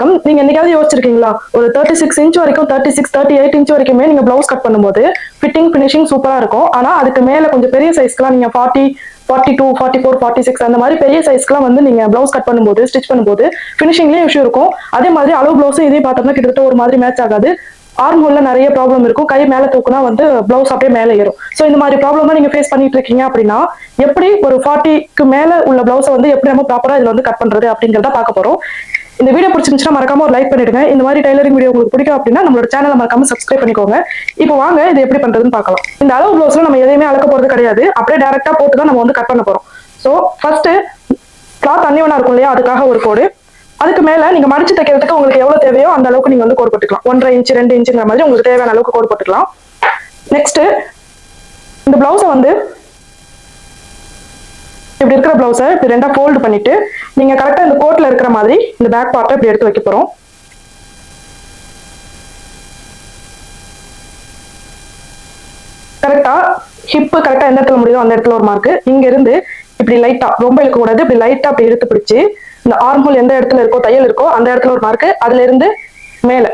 வணக்கம். நீங்க என்னைக்காவது யோசிச்சிருக்கீங்களா, ஒரு 36 இன்ச் வரைக்கும் 38 இன்ச் வரைக்குமே நீங்க பிளவுஸ் கட் பண்ணும்போது ஃபிட்டிங் ஃபினிஷிங் சூப்பரா இருக்கும். ஆனா அதுக்கு மேல கொஞ்சம் பெரிய சைஸ்க்குலாம் நீங்க 40, 42, 44, 46 அந்த மாதிரி பெரிய சைஸ்க்குலாம் வந்து நீங்க பிளவுஸ் கட் பண்ணும்போது ஸ்டிச் பண்ணும்போது ஃபினிஷிங்லயும் இஷ்யூ இருக்கும். அதே மாதிரி அளவு பிளவுஸும் இதே பார்த்தோம்னா கிட்டத்தட்ட ஒரு மாதிரி மேட்ச் ஆகாது. ஆர்ம் ஹோல்ல நிறைய ப்ராப்ளம் இருக்கும். கை மேல தூக்குனா வந்து பிளவுஸ் அப்படியே மேலே ஏறும். ஸோ இந்த மாதிரி ப்ராப்ளம் நீங்க ஃபேஸ் பண்ணிட்டு இருக்கீங்க அப்படின்னா, எப்படி ஒரு 40க்கு மேல உள்ள பிளவுஸை வந்து எப்படி நம்ம ப்ராப்பரா இதுல வந்து கட் பண்றது அப்படிங்கிறத பார்க்க போறோம். இந்த வீடியோ பிடிச்சிருந்துச்சுன்னா மறக்காம ஒரு லைக் பண்ணிடுங்க. இந்த மாதிரி டைலரிங் வீடியோ உங்களுக்கு பிடிக்கும் அப்படின்னா நம்மளோட சேனலை மறக்காம சப்ஸ்கிரைப் பண்ணிக்கோங்க. இப்போ வாங்க இது எப்படி பண்றதுன்னு பார்க்கலாம். இந்த அளவு பிளவுஸ்ல நம்ம எதையுமே அளக்க போறது கிடையாது. அப்படியே டைரக்டா போட்டு தான் நம்ம வந்து கட் பண்ண போறோம். ஸோ ஃபர்ஸ்ட் கிளாத் அன்னிவனா இருக்கும் இல்லையா, அதுக்காக ஒரு கோடு. அதுக்கு மேல நீங்க மடிச்சு தைக்கிறதுக்கு உங்களுக்கு எவ்வளவு தேவையோ அந்த அளவுக்கு நீங்க வந்து கோடு போட்டுக்கலாம். 1.5 இன்ச் 2 இன்ச்சுங்கிற மாதிரி உங்களுக்கு தேவையான அளவுக்கு கோடு போட்டுக்கலாம். நெக்ஸ்ட் இந்த பிளவுஸை வந்து இப்படி இருக்கிற பிளவுஸை இப்படி ரெண்டா ஃபோல்டு பண்ணிட்டு நீங்க கரெக்டா இந்த கோட்ல இருக்கிற மாதிரி இந்த பேக் பார்ட்டை இப்படி எடுத்து வைக்க போறோம். கரெக்டா ஹிப் கரெக்டா எந்த இடத்துல முடியுதோ அந்த இடத்துல ஒரு மார்க். இங்க இருந்து இப்படி லைட்டா, ரொம்ப இழுக்க கூடாது, இப்படி லைட்டா அப்படி இழுத்து பிடிச்சு இந்த ஆர்ம் ஹோல் எந்த இடத்துல இருக்கோ தையல் இருக்கோ அந்த இடத்துல ஒரு மார்க். அதுல இருந்து மேல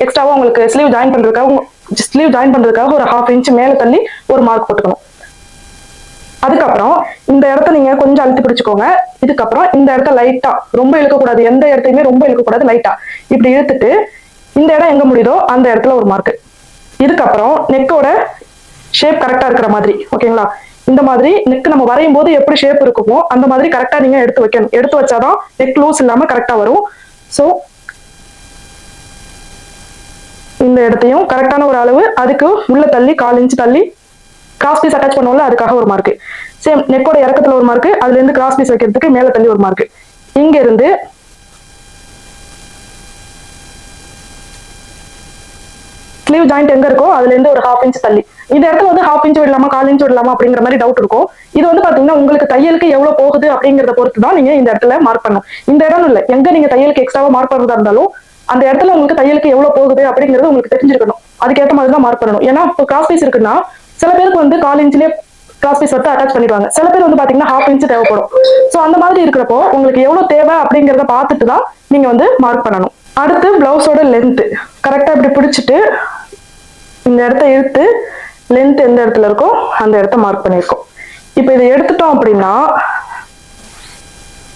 எக்ஸ்ட்ராவா உங்களுக்கு ஸ்லீவ் ஜாயின் பண்றதுக்காக ஒரு 1/2 இன்ச் மேல தள்ளி ஒரு மார்க் போட்டுக்கணும். அதுக்கப்புறம் இந்த இடத்த நீங்க கொஞ்சம் அழுத்தி பிடிச்சுக்கோங்க. இதுக்கப்புறம் இந்த இடத்த லைட்டா, ரொம்ப இழுக்கக்கூடாது, எந்த இடத்தையுமே ரொம்ப இழுக்கக்கூடாது, லைட்டா இப்படி இழுத்துட்டு இந்த இடம் எங்க முடியுதோ அந்த இடத்துல ஒரு மார்க். இதுக்கப்புறம் நெக்கோட ஷேப் கரெக்டா இருக்கிற மாதிரி, ஓகேங்களா? இந்த மாதிரி நெக் நம்ம வரையும் போது எப்படி ஷேப் இருக்குமோ அந்த மாதிரி கரெக்டா நீங்க எடுத்து வைக்கணும். எடுத்து வச்சாதான் நெக் லூஸ் இல்லாம கரெக்டா வரும். ஸோ இந்த இடத்தையும் கரெக்டான ஒரு அளவு, அதுக்கு உள்ள தள்ளி 1/4 இன்ச் தள்ளி கிராஸ் பீஸ் அட்டாச் பண்ணுவோம்ல, அதுக்காக ஒரு மார்க். சேம் நெக்கோட இறக்கத்துல ஒரு மார்க், அதுல இருந்து கிராஸ் பீஸ் வைக்கிறதுக்கு மேல தள்ளி ஒரு மார்க். இங்க இருந்து ஸ்லீவ் ஜாயிண்ட் எங்க இருக்கோ அதுல இருந்து ஒரு 1/2 இன்ச் தள்ளி. இந்த இடத்துல வந்து 1/2 இன்ச் விடலாமா 1/4 இன்ச் விடலாமா அப்படிங்கிற மாதிரி டவுட் இருக்கும். இது வந்து பாத்தீங்கன்னா உங்களுக்கு தையலுக்கு எவ்வளவு போகுது அப்படிங்கறத பொறுத்து தான் நீங்க இந்த இடத்துல மார்க் பண்ணணும். இந்த இடம் இல்ல, எங்க நீங்க தையலுக்கு எக்ஸ்ட்ராவா மார்க் பண்றதா இருந்தாலும் அந்த இடத்துல உங்களுக்கு தையலுக்கு எவ்வளவு போகுது அப்படிங்கிறது உங்களுக்கு தெரிஞ்சிருக்கணும். அதுக்கேற்ற மாதிரி தான் மார்க் பண்ணணும். ஏன்னா இப்போ கிராஸ் பீஸ் இருக்குன்னா சில பேருக்கு வந்து 1/4 இன்ச்லயே கிராஸ் பீஸ் வந்து அட்டாச் பண்ணிடுவாங்க. சில பேர் வந்து பாத்தீங்கன்னா 1/2 இன்ச் தேவைப்படும். ஸோ அந்த மாதிரி இருக்கிறப்போ உங்களுக்கு எவ்வளவு தேவை அப்படிங்கிறத பார்த்துட்டு தான் நீங்க வந்து மார்க் பண்ணணும். அடுத்து பிளவுஸோட லென்த் கரெக்டா இப்படி பிடிச்சிட்டு இந்த இடத்த இழுத்து லென்த் எந்த இடத்துல இருக்கோ அந்த இடத்த மார்க் பண்ணியிருக்கோம். இப்போ இதை எடுத்துட்டோம் அப்படின்னா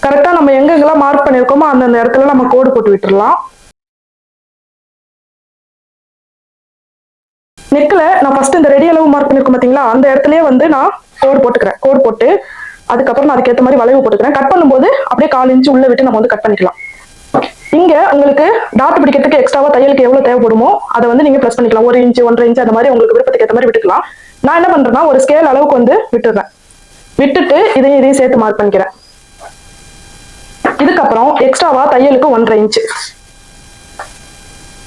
கரெக்டா நம்ம எங்கெங்கெல்லாம் மார்க் பண்ணியிருக்கோமோ அந்தந்த இடத்துல நம்ம கோடு போட்டு விட்டுடலாம். நெக்ல நான் ஃபர்ஸ்ட் இந்த ரெடி அளவு மார்க் பண்ணிருக்கோம் பாத்தீங்களா, அந்த இடத்துலயே வந்து நான் கோடு போட்டுக்கிறேன். கோடு போட்டு அதுக்கப்புறம் நான் அதுக்கேற்ற மாதிரி வளைவு போட்டுக்கிறேன். கட் பண்ணும்போது அப்படியே 1/4 இன்ச் உள்ள விட்டு நம்ம வந்து கட் பண்ணிக்கலாம். இங்க உங்களுக்கு டாட் பிடிக்கிறதுக்கு எக்ஸ்ட்ராவா தையலுக்கு எவ்வளவு தேவைப்படுமோ அதை வந்து நீங்க பிரஸ் பண்ணிக்கலாம். 1 இன்ச் 1.5 இன்ச் அந்த மாதிரி உங்களுக்கு விருப்பத்துக்கு ஏற்ற மாதிரி விட்டுக்கலாம். நான் என்ன பண்றேன்னா ஒரு ஸ்கேல் அளவுக்கு வந்து விட்டுறேன். விட்டுட்டு இதையும் சேர்த்து மார்க் பண்ணிக்கிறேன். இதுக்கப்புறம் எக்ஸ்ட்ராவா தையலுக்கு 1.5 இன்ச்,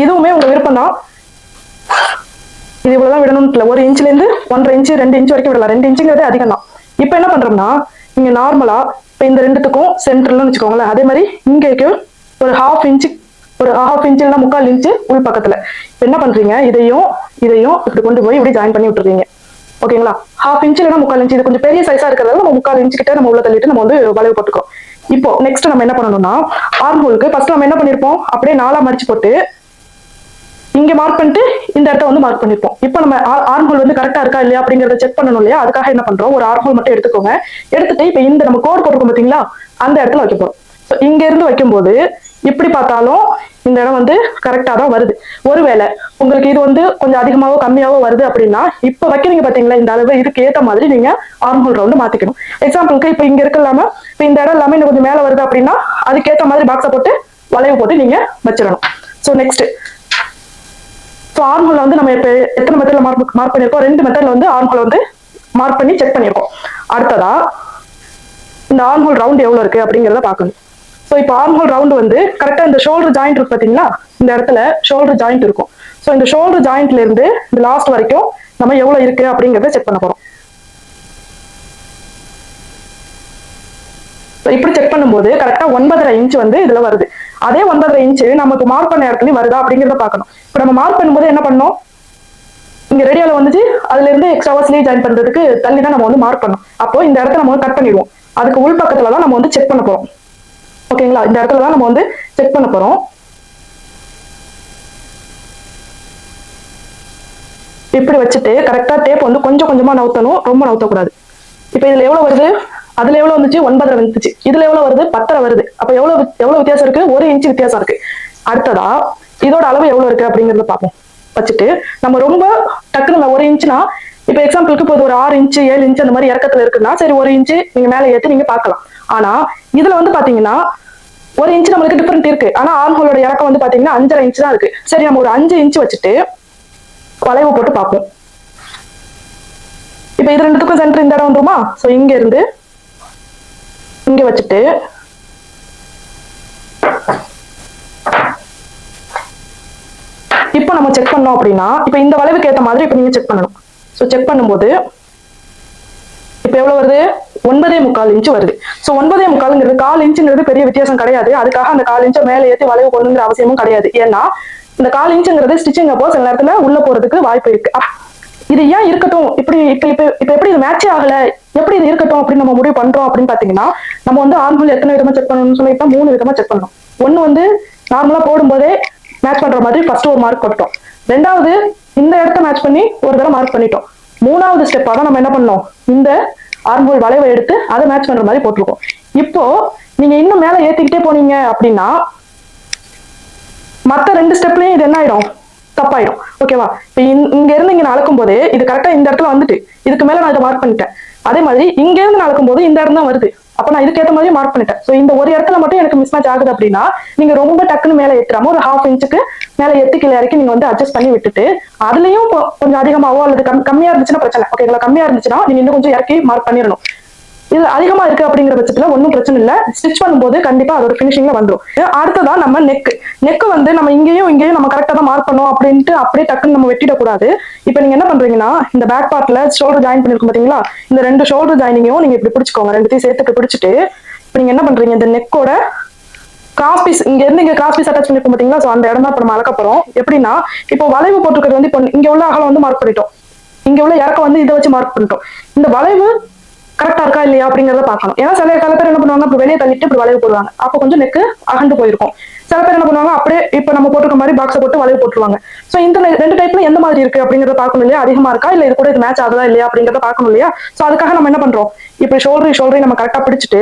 இதுவுமே உங்க விருப்பம் தான். இது இவ்வளவுதான் விடணும்னு இல்லை, 1 இன்ச்ல இருந்து 1.5 இன்ச் 2 இன்ச் வரைக்கும் விடலாம். 2 இன்ச்சுங்கிறதே அதிகம் தான். இப்ப என்ன பண்றோம்னா நீங்க நார்மலா இப்ப இந்த ரெண்டுத்துக்கும் சென்டர்ல வச்சுக்கோங்களேன், அதே மாதிரி இங்கேக்கு ஒரு 1/2 இன்ச், ஒரு 1/2 இன்ச் இல்லைன்னா 3/4 இன்ச் உள் பக்கத்துல இப்ப என்ன பண்றீங்க, இதையும் இப்படி கொண்டு போய் இப்படி ஜாயின் பண்ணி விட்டுறீங்க. ஓகேங்களா? 1/2 இன்ச் இல்லைன்னா 3/4 இன்ச். இது கொஞ்சம் பெரிய சைஸா இருக்கிறதால நம்ம 3/4 இன்ச் கிட்ட நம்ம உள்ள தள்ளிட்டு நம்ம வந்து வளைவு போட்டுக்கிறோம். இப்போ நெக்ஸ்ட் நம்ம என்ன பண்ணணும்னா ஆர்ம் ஹோலுக்கு ஃபர்ஸ்ட் நம்ம என்ன பண்ணிருப்போம், அப்படியே 4 மடிச்சு போட்டு இங்க மார்க் பண்ணிட்டு இந்த இடத்த வந்து மார்க் பண்ணிருப்போம். இப்போ நம்ம ஆர்ம் ஹோல் வந்து கரெக்டா இருக்கா இல்லையா அப்படிங்கறத செக் பண்ணணும் இல்லையா, அதுக்காக என்ன பண்றோம், ஒரு ஆர்ம் ஹோல் மட்டும் எடுத்துக்கோங்க. எடுத்துட்டு இப்ப இந்த நம்ம கோட் போட்டுருக்கோம் பாத்தீங்களா, அந்த இடத்துல வைக்க போறோம். இங்க இருந்து வைக்கும்போது இப்படி பார்த்தாலும் இந்த இடம் வந்து கரெக்டா தான் வருது. ஒருவேளை உங்களுக்கு இது வந்து கொஞ்சம் அதிகமாவோ கம்மியாவோ வருது அப்படின்னா இப்ப வைக்கிறீங்க பாத்தீங்களா இந்த அளவு, இதுக்கு ஏற்ற மாதிரி நீங்க ஆர்ம் ஹோல் ரவுண்ட் மாத்திக்கணும். எக்ஸாம்பிளுக்கு இப்ப இங்க இருக்க இல்லாம இப்ப இந்த இடம் எல்லாமே இன்னும் கொஞ்சம் மேல வருது அப்படின்னா அதுக்கேற்ற மாதிரி பாக்ஸை போட்டு வளைவு போட்டு நீங்க வச்சிடணும். ஸோ நெக்ஸ்ட் ஆர்ம் ஹோல் வந்து நம்ம இப்ப எத்தனை மெத்தட்ல மார்க் பண்ணிருக்கோம், 2 மெத்தட்ல வந்து ஆர்ம் ஹோல் வந்து மார்க் பண்ணி செக் பண்ணிருக்கோம். அடுத்ததா இந்த ஆர்ம் ஹோல் ரவுண்ட் எவ்வளவு இருக்கு அப்படிங்கறத பாக்கணும். ஸோ இப்போ ஆர்ம் ஹோல் ரவுண்ட் வந்து கரெக்டா இந்த ஷோல்டர் ஜாயிண்ட் இருக்கு பாத்தீங்களா, இந்த இடத்துல ஷோல்டர் ஜாயிண்ட் இருக்கும். ஸோ இந்த ஷோல்டர் ஜாயிண்ட்ல இருந்து இந்த லாஸ்ட் வரைக்கும் நம்ம எவ்வளவு இருக்கு அப்படிங்கறத செக் பண்ண போறோம். இப்படி செக் பண்ணும்போது கரெக்டா 9.5 இன்ச் வந்து இதுல வருது. அதே 9.5 இன்ச் நமக்கு மார்க் பண்ண இடத்துலயும் வருதா அப்படிங்கறத பாக்கணும். இப்ப நம்ம மார்க் பண்ணும்போது என்ன பண்ணோம், இங்க ரெடியால வந்துச்சு, அதுல இருந்து எக்ஸ்ட்ராவா ஸ்லீவ் ஜாயின் பண்றதுக்கு தள்ளி தான் நம்ம வந்து மார்க் பண்ணோம். அப்போ இந்த இடத்த நம்ம வந்து கட் பண்ணிடுவோம். அதுக்கு உள் பக்கத்துல தான் நம்ம வந்து செக் பண்ண போறோம். ஓகேங்களா? இந்த இடத்துல தான் நம்ம வந்து செக் பண்ண போறோம். இப்படி வச்சுட்டு கரெக்டா டேப் வந்து கொஞ்சம் கொஞ்சமா நவுத்தணும், ரொம்ப நவுத்தக்கூடாது. இப்ப இதுல எவ்வளவு வருது, அதுல எவ்வளவு வந்துச்சு, 9 வந்துச்சு. இதுல எவ்வளவு வருது, 10 வருது. அப்ப எவ்வளவு வித்தியாசம் இருக்கு, 1 இன்ச் வித்தியாசம் இருக்கு. அடுத்ததா இதோட அளவு எவ்வளவு இருக்கு அப்படிங்கறத பார்ப்போம். வச்சுட்டு நம்ம ரொம்ப டக்குனு 1 இன்ச்னா, இப்ப எக்ஸாம்பிளுக்கு இப்போ ஒரு 6 இன்ச் 7 இன்ச் அந்த மாதிரி இறக்கத்துல இருக்குன்னா சரி 1 இன்ச் நீங்க மேல ஏற்றி நீங்க பார்க்கலாம். ஆனா இதுல வந்து பாத்தீங்கன்னா 1 இன்ச் நம்மளுக்கு டிஃபரெண்ட் இருக்கு. ஆனா ஆர்ம்ஹோலோட இறக்கம் வந்து பாத்தீங்கன்னா 5.5 இன்ச் தான் இருக்கு. சரி நம்ம ஒரு 5 இன்ச் வச்சுட்டு வளைவு போட்டு பார்ப்போம். இப்ப இது ரெண்டுத்துக்கும் சென்டர் இந்த இடம் வந்துருமா? சோ இங்க இருந்து இங்க வச்சுட்டு இப்போ நம்ம செக் பண்ணோம் அப்படின்னா, இப்ப இந்த வளைவுக்கு ஏத்த மாதிரி இப்ப நீங்க செக் பண்ணணும். சோ செக் பண்ணும்போது இப்ப எவ்வளவு வருது, 9.25 இன்ச் வருது. சோ 9.25 1/4 இன்ச்சுங்கிறது பெரிய வித்தியாசம் கிடையாது. அதுக்காக அந்த 1/4 இன்ச்சை மேல ஏற்றி வளைவு கொண்டுங்கிற அவசியமும் கிடையாது. ஏன்னா இந்த 1/4 இன்ச்சுங்கிறது ஸ்டிச்சிங் அப்போ சில நேரத்துல உள்ள போறதுக்கு வாய்ப்பு இருக்கு. இது ஏன் இருக்கட்டும், இப்படி இப்ப இப்ப இப்ப எப்படி இது மேட்சே ஆகல, எப்படி இது இருக்கட்டும் அப்படின்னு நம்ம முடிவு பண்றோம் அப்படின்னு பாத்தீங்கன்னா, நம்ம வந்து ஆர்ம்ஹோல் எத்தனை விதமா செக் பண்ணணும்னு சொல்லிட்டு 3 விதமா செக் பண்ணணும். ஒண்ணு வந்து நார்மலா போடும்போதே மேட்ச் பண்ற மாதிரி ஃபர்ஸ்ட் ஒரு மார்க் போட்டோம். ரெண்டாவது இந்த இடத்த மேட்ச் பண்ணி ஒரு தடவை மார்க் பண்ணிட்டோம். மூணாவது ஸ்டெப்பா தான் நம்ம என்ன பண்ணோம், இந்த ஆர்ம்ஹோல் வளைவை எடுத்து அதை மேட்ச் பண்ற மாதிரி போட்டிருக்கோம். இப்போ நீங்க இன்னும் மேல ஏத்திக்கிட்டே போனீங்க அப்படின்னா மத்த 2 ஸ்டெப்லயும் இது என்ன ஆயிடும், தப்பாயிடும். ஓகேவா? இப்ப இங்க இருந்து இங்க அளக்கும் போது இது கரெக்டா இந்த இடத்துல வந்துட்டு இதுக்கு மேல நான் இதை மார்க் பண்ணிட்டேன். அதே மாதிரி இங்க இருந்து அளக்கும் போது இந்த இடம் தான் வருது. அப்ப நான் இதுக்கு ஏற்ற மாதிரி மார்க் பண்ணிட்டேன். சோ இந்த ஒரு இடத்துல மட்டும் எனக்கு மிஸ் மேட்ச் ஆகுது அப்படின்னா நீங்க ரொம்ப டக்குன்னு மேல ஏற்றாம ஒரு 1/2 இன்ச்சுக்கு மேல எத்து கீழே இறக்கி நீங்க வந்து அட்ஜஸ்ட் பண்ணி விட்டுட்டு அதுலயும் கொஞ்சம் அதிகமாவோ அல்லது கம்மியா இருந்துச்சுன்னா பிரச்சனை. ஓகேங்களா? கம்மியா இருந்துச்சுன்னா நீங்க இன்னும் கொஞ்சம் இறக்கி மார்க் பண்ணிடணும். இது அதிகமா இருக்கு அப்படிங்கிற பட்சத்துல ஒன்றும் பிரச்சனை இல்லை. ஸ்டிச் பண்ணும்போது கண்டிப்பா அதோட பினிஷிங்ல வந்துடும். அடுத்ததான் நம்ம நெக் வந்து நம்ம இங்கேயும் நம்ம கரெக்டா தான் மார்க் பண்ணோம் அப்படின்ட்டு அப்படியே டக்குன்னு நம்ம வெட்டிடக்கூடாது. இப்ப நீங்க என்ன பண்றீங்கன்னா இந்த பேக் பார்ட்ல ஷோல்டர் ஜாயின் பண்ணிருக்கும் பாத்தீங்களா, இந்த 2 ஷோல்டர் ஜாயினிங்கையும் நீங்க இப்படி பிடிச்சிக்கோங்க. ரெண்டுத்தையும் சேர்த்துட்டு பிடிச்சிட்டு இப்ப நீங்க என்ன பண்றீங்க, இந்த நெக்கோட கிராஸ் பீஸ் இங்க இருந்து இங்க கிராஸ் பீஸ் அட்டாச் பண்ணிருக்கும் பாத்தீங்களா, சோ அந்த இடம் தான் இப்ப நம்ம அளக்க போறோம். எப்படின்னா இப்போ வளைவு போட்டுக்கிறது வந்து இப்போ இங்க உள்ள அகலம் வந்து மார்க் பண்ணிட்டோம், இங்க உள்ள இறக்கம் வந்து இதை வச்சு மார்க் பண்ணிட்டோம். இந்த வளைவு கரெக்டா இருக்கா இல்லையா அப்படிங்கறத பாக்கணும். ஏன்னா சில பேர் என்ன பண்ணுவாங்க, இப்ப வெளியே தள்ளிட்டு இப்படி வளைவு போடுவாங்க. அப்ப கொஞ்சம் நெக்கு அகண்டு போயிருக்கும். சில பேர் என்ன பண்ணுவாங்க, அப்படியே இப்ப நம்ம போட்டுக்க மாதிரி பாக்ஸை போட்டு வளைவு போட்டுருவாங்க. சோ இந்த 2 டைப்ல எந்த மாதிரி இருக்கு அப்படிங்கறத பாக்கணும் இல்லையா, அதிகமா இருக்கா இல்ல இது கூட இது மேட்ச் ஆகுதா இல்லையா அப்படிங்கறத பாக்கணும் இல்லையா. சோ அதுக்காக நம்ம என்ன பண்றோம், இப்ப ஷோல்டரை நம்ம கரெக்டா பிடிச்சிட்டு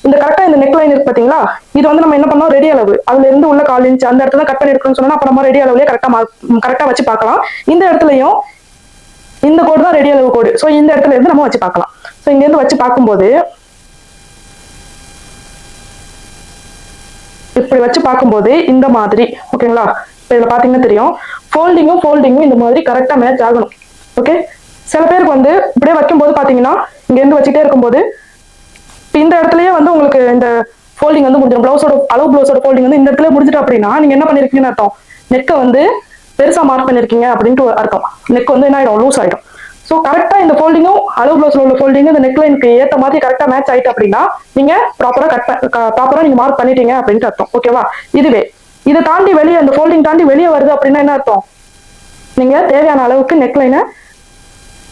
இந்த கரெக்டா இந்த நெக் லைன் இருக்கு பாத்தீங்களா, இது வந்து நம்ம என்ன பண்ணோம், ரெடி அளவு அதுல இருந்து உள்ள 1/4 இன்ச் அந்த இடத்துல கட் பண்ணி எடுக்கணும்னு சொன்னா அப்ப நம்ம ரெடி அளவுலயே கரெக்டா வச்சு பார்க்கலாம். இந்த இடத்துலயும் இந்த கோடு தான் ரெடி அளவு கோடு. சோ இந்த இடத்துல இருந்து நம்ம வச்சு பார்க்கலாம். சோ இங்க இருந்து வச்சு பார்க்கும்போது இப்படி வச்சு பார்க்கும்போது இந்த மாதிரி ஓகேங்களா. இப்ப இதுல பாத்தீங்கன்னா தெரியும் ஃபோல்டிங்கும் இந்த மாதிரி கரெக்டா மேட்ச் ஆகணும். ஓகே, சில பேருக்கு வந்து இப்படியே வைக்கும்போது பாத்தீங்கன்னா இங்க இருந்து வச்சுட்டே இருக்கும்போது இந்த இடத்துலயே வந்து உங்களுக்கு இந்த ஃபோல்டிங் வந்து முடிஞ்சிடும். ப்ளவுஸோட ஃபோல்டிங் வந்து இந்த இடத்துல முடிஞ்சிட்டு அப்படின்னா நீங்க என்ன பண்ணிருக்கீங்கன்னு அர்த்தம், நெக்கை வந்து பெருசா மார்க் பண்ணிருக்கீங்க அப்படின்ட்டு அர்த்தம். நெக் வந்து என்ன ஆயிடும், லூஸ் ஆயிடும். ஸோ கரெக்டா இந்த ஃபோல்டிங்கும் அளவு ப்ளவுஸ்ல உள்ள ஃபோல்டிங்கும் இந்த நெக்லைனுக்கு ஏற்ற மாதிரி கரெக்டா மேட்ச் ஆயிட்டு அப்படின்னா நீங்க ப்ராப்பரா நீங்க மார்க் பண்ணிட்டீங்க அப்படின்ட்டு அர்த்தம். ஓகேவா? இதுவே இதை தாண்டி வெளியே அந்த ஃபோல்டிங் தாண்டி வெளியே வருது அப்படின்னா என்ன அர்த்தம், நீங்க தேவையான அளவுக்கு நெக்லைனை